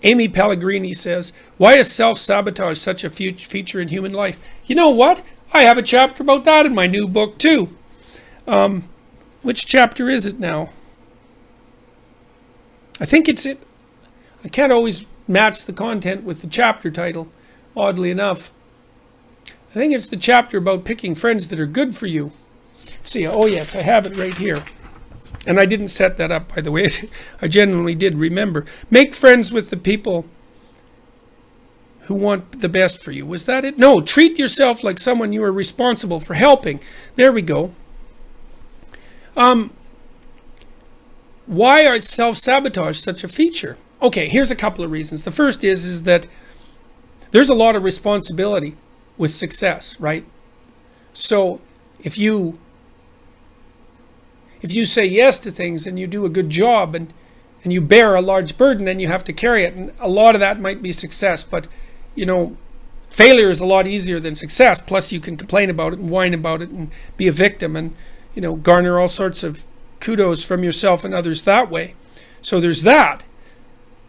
Amy Pellegrini says, why is self-sabotage such a feature in human life? You know what? I have a chapter about that in my new book too. Which chapter is it now? I think it's it. I can't always match the content with the chapter title, oddly enough. I think it's the chapter about picking friends that are good for you. See, oh yes, I have it right here. And I didn't set that up, by the way. I genuinely did remember. Make friends with the people who want the best for you. Was that it? No, treat yourself like someone you are responsible for helping. There we go. Why is self-sabotage such a feature? Okay, here's a couple of reasons. The first is that there's a lot of responsibility with success, right? So if you say yes to things and you do a good job and you bear a large burden, then you have to carry it. And a lot of that might be success, but failure is a lot easier than success. Plus you can complain about it and whine about it and be a victim and, garner all sorts of kudos from yourself and others that way. So there's that.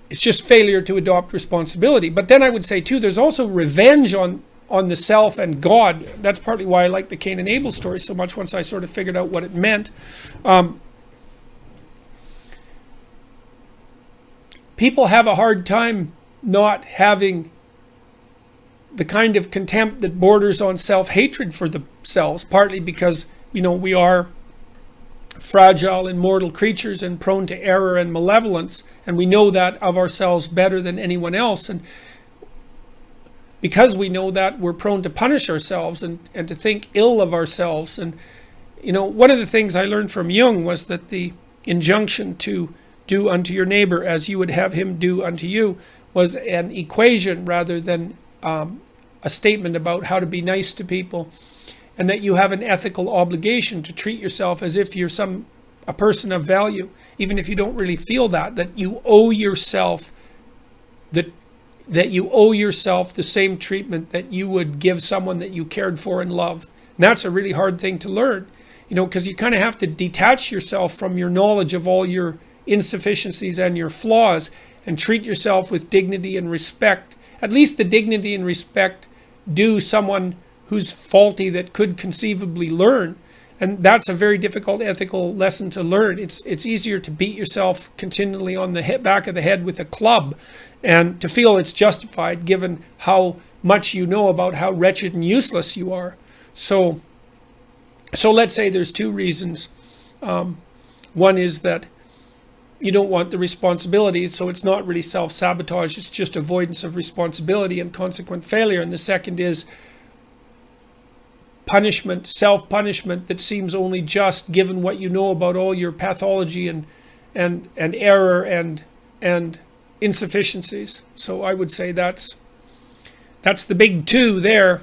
It's just failure to adopt responsibility. But then I would say too, there's also revenge on the self and God. That's partly why I like the Cain and Abel story so much once I sort of figured out what it meant. People have a hard time not having the kind of contempt that borders on self-hatred for themselves, partly because, we are fragile and mortal creatures and prone to error and malevolence, and we know that of ourselves better than anyone else. And because we know that, we're prone to punish ourselves and to think ill of ourselves. And, one of the things I learned from Jung was that the injunction to do unto your neighbor as you would have him do unto you was an equation rather than a statement about how to be nice to people, and that you have an ethical obligation to treat yourself as if you're a person of value, even if you don't really feel that you owe yourself that you owe yourself the same treatment that you would give someone that you cared for and loved. And that's a really hard thing to learn, because you kind of have to detach yourself from your knowledge of all your insufficiencies and your flaws and treat yourself with dignity and respect, at least the dignity and respect due someone who's faulty that could conceivably learn. And that's a very difficult ethical lesson to learn. It's easier to beat yourself continually on the back of the head with a club and to feel it's justified given how much you know about how wretched and useless you are. So let's say there's two reasons. One is that you don't want the responsibility, so it's not really self-sabotage, it's just avoidance of responsibility and consequent failure. And the second is punishment, self-punishment that seems only just given what you know about all your pathology and error and insufficiencies. So I would say that's the big two there.